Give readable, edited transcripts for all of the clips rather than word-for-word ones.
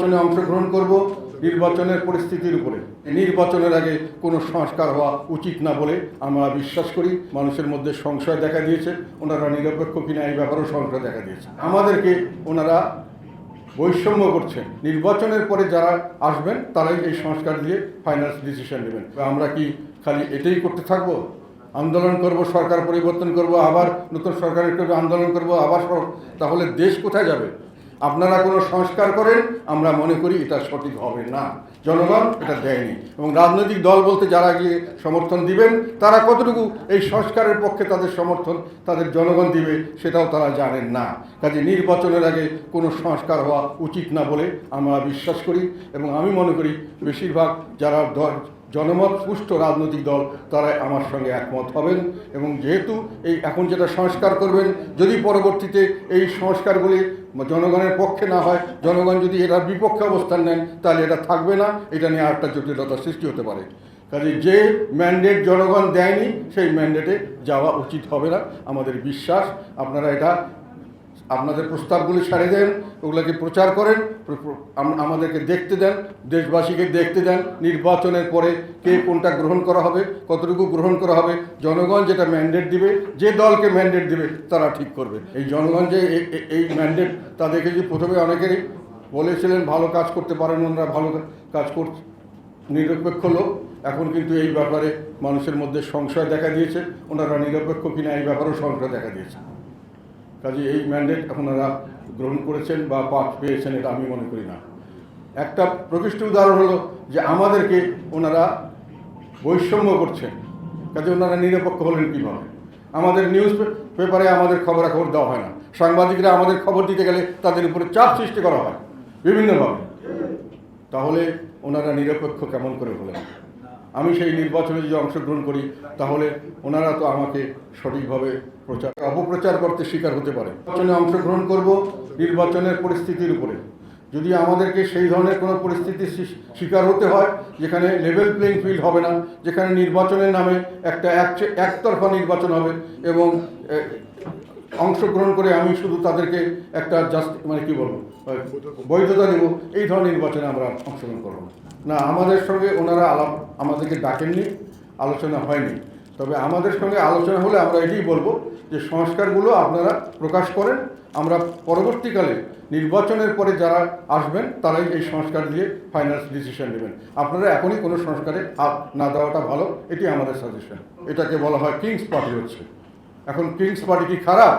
নির্বাচনে অংশগ্রহণ করব নির্বাচনের পরিস্থিতির উপরে। নির্বাচনের আগে কোনো সংস্কার হওয়া উচিত না বলে আমরা বিশ্বাস করি। মানুষের মধ্যে সংশয় দেখা দিয়েছে, ওনারা নিরপেক্ষ কিনা এই ব্যাপারেও সংশয় দেখা দিয়েছে। আমাদেরকে ওনারা বৈষম্য করছেন। নির্বাচনের পরে যারা আসবেন তারাই এই সংস্কার দিয়ে ফাইনাল ডিসিশন নেবেন। আমরা কি খালি এটাই করতে থাকবো? আন্দোলন করব, সরকার পরিবর্তন করব, আবার নতুন সরকারের করবো, আন্দোলন করব, আবার তাহলে দেশ কোথায় যাবে? আপনারা কোনো সংস্কার করেন, আমরা মনে করি এটা সঠিক হবে না। জনগণ এটা দেয়নি, এবং রাজনৈতিক দল বলতে যারা গিয়ে সমর্থন দিবেন তারা কতটুকু এই সংস্কারের পক্ষে তাদের সমর্থন তাদের জনগণ দিবে সেটাও তারা জানেন না। কাজে নির্বাচনের আগে কোনো সংস্কার হওয়া উচিত না বলে আমরা বিশ্বাস করি, এবং আমি মনে করি বেশিরভাগ যারা জনমত পুষ্ট রাজনৈতিক দল তারাই আমার সঙ্গে একমত হবেন। এবং যেহেতু এই এখন যেটা সংস্কার করবেন, যদি পরবর্তীতে এই সংস্কারগুলি জনগণের পক্ষে না হয়, জনগণ যদি এটার বিপক্ষে অবস্থান নেন, তাহলে এটা থাকবে না, এটা নিয়ে আরেকটা জটিলতার সৃষ্টি হতে পারে। কাজে যে ম্যান্ডেট জনগণ দেয়নি সেই ম্যান্ডেটে যাওয়া উচিত হবে না আমাদের বিশ্বাস। আপনারা এটা আপনাদের প্রস্তাবগুলি ছাড়ে দেন, ওগুলোকে প্রচার করেন, আমাদেরকে দেখতে দেন, দেশবাসীকে দেখতে দেন নির্বাচনের পরে কে কোনটা গ্রহণ করা হবে, কতটুকু গ্রহণ করা হবে। জনগণ যেটা ম্যান্ডেট দিবে, যে দলকে ম্যান্ডেট দিবে তারা ঠিক করবে। এই জনগণ যে এই ম্যান্ডেট তাদেরকে যে প্রথমে অনেকেরই বলেছিলেন ভালো কাজ করতে পারেন, ওনারা ভালো কাজ করছে, নিরপেক্ষ লোক। এখন কিন্তু এই ব্যাপারে মানুষের মধ্যে সংশয় দেখা দিয়েছে, ওনারা নিরপেক্ষ কিনা এই ব্যাপারেও সংশয় দেখা দিয়েছে। কাজে এই ম্যান্ডেট আপনারা গ্রহণ করেছেন বা পাঠ পেয়েছেন এটা আমি মনে করি না। একটা প্রকৃষ্ট উদাহরণ হলো যে আমাদেরকে ওনারা বৈষম্য করছেন। কাজে ওনারা নিরপেক্ষ হলেন কীভাবে? আমাদের নিউজ পেপারে আমাদের খবরাখবর দেওয়া হয় না, সাংবাদিকরা আমাদের খবর দিতে গেলে তাদের উপরে চাপ সৃষ্টি করা হয় বিভিন্নভাবে। তাহলে ওনারা নিরপেক্ষ কেমন করে হলেন? আমি সেই নির্বাচনে যদি অংশগ্রহণ করি তাহলে ওনারা তো আমাকে সঠিকভাবে অপপ্রচার করতে শিকার হতে পারে। নির্বাচনে অংশগ্রহণ করব নির্বাচনের পরিস্থিতির উপরে। যদি আমাদেরকে সেই ধরনের কোনো পরিস্থিতির শিকার হতে হয় যেখানে লেভেল প্লেইং ফিল্ড হবে না, যেখানে নির্বাচনের নামে একটা একতরফা নির্বাচন হবে এবং অংশগ্রহণ করে আমি শুধু তাদেরকে একটা বৈধতা দেব, এই ধরনের নির্বাচনে আমরা অংশগ্রহণ করব না। আমাদের সঙ্গে ওনারা আমাদেরকে ডাকেননি, আলোচনা হয়নি। তবে আমাদের সঙ্গে আলোচনা হলে আমরা এটাই বলবো যে সংস্কারগুলো আপনারা প্রকাশ করেন, আমরা পরবর্তীকালে নির্বাচনের পরে যারা আসবেন তারাই এই সংস্কার দিয়ে ফাইনাল ডিসিশন নেবেন। আপনারা এখনই কোনো সংস্কারে হাত না দেওয়াটা ভালো, এটি আমাদের সাজেশন। এটাকে বলা হয় কিংস পার্টি হচ্ছে। এখন কিংস পার্টি কি খারাপ?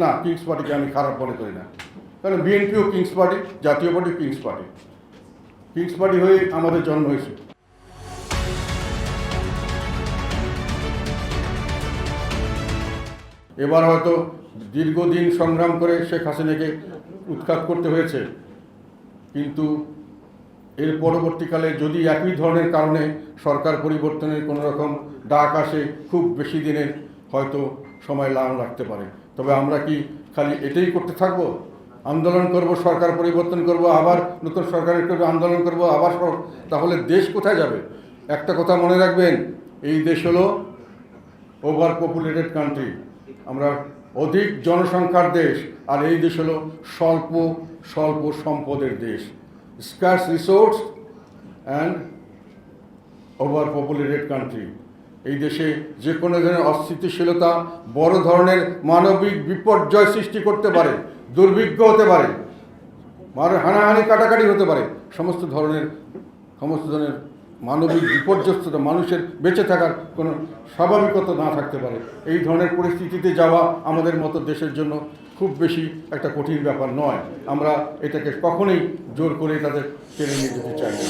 না, কিংস পার্টিকে আমি খারাপ মনে করি না, কারণ বিএনপিও কিংস পার্টি, জাতীয় party kings party. Kings party হয়ে আমাদের জন্ম হয়েছে। এবার হয়তো দীর্ঘদিন সংগ্রাম করে শেখ হাসিনাকে উৎখাত করতে হয়েছে, কিন্তু এর পরবর্তীকালে যদি একই ধরনের কারণে সরকার পরিবর্তনের কোনো রকম ডাক আসে, খুব বেশি দিনের হয়তো সময় লাগতে পারে। তবে আমরা কি খালি এটাই করতে থাকবো? আন্দোলন করব, সরকার পরিবর্তন করব, আবার নতুন সরকারের করবো, আন্দোলন করব, আবার তাহলে দেশ কোথায় যাবে? একটা কথা মনে রাখবেন, এই দেশ হলো ওভার পপুলেটেড কান্ট্রি, আমরা অধিক জনসংখ্যার দেশ, আর এই দেশ হলো স্বল্প সম্পদের দেশ। স্কার্স resource and over populated country. এই দেশে যে কোনো ধরনের অস্থিতিশীলতা বড় ধরনের মানবিক বিপর্যয় সৃষ্টি করতে পারে, দুর্ভিক্ষ হতে পারে, হানাহানি কাটাকাটি হতে পারে, সমস্ত ধরনের মানবিক বিপর্যস্ততা, মানুষের বেঁচে থাকার কোনো স্বাভাবিকতা না থাকতে পারে। এই ধরনের পরিস্থিতিতে যাওয়া আমাদের মতো দেশের জন্য খুব বেশি একটা কঠিন ব্যাপার নয়। আমরা এটাকে কখনোই জোর করে তাদের টেনে নিয়ে যেতে চাই না।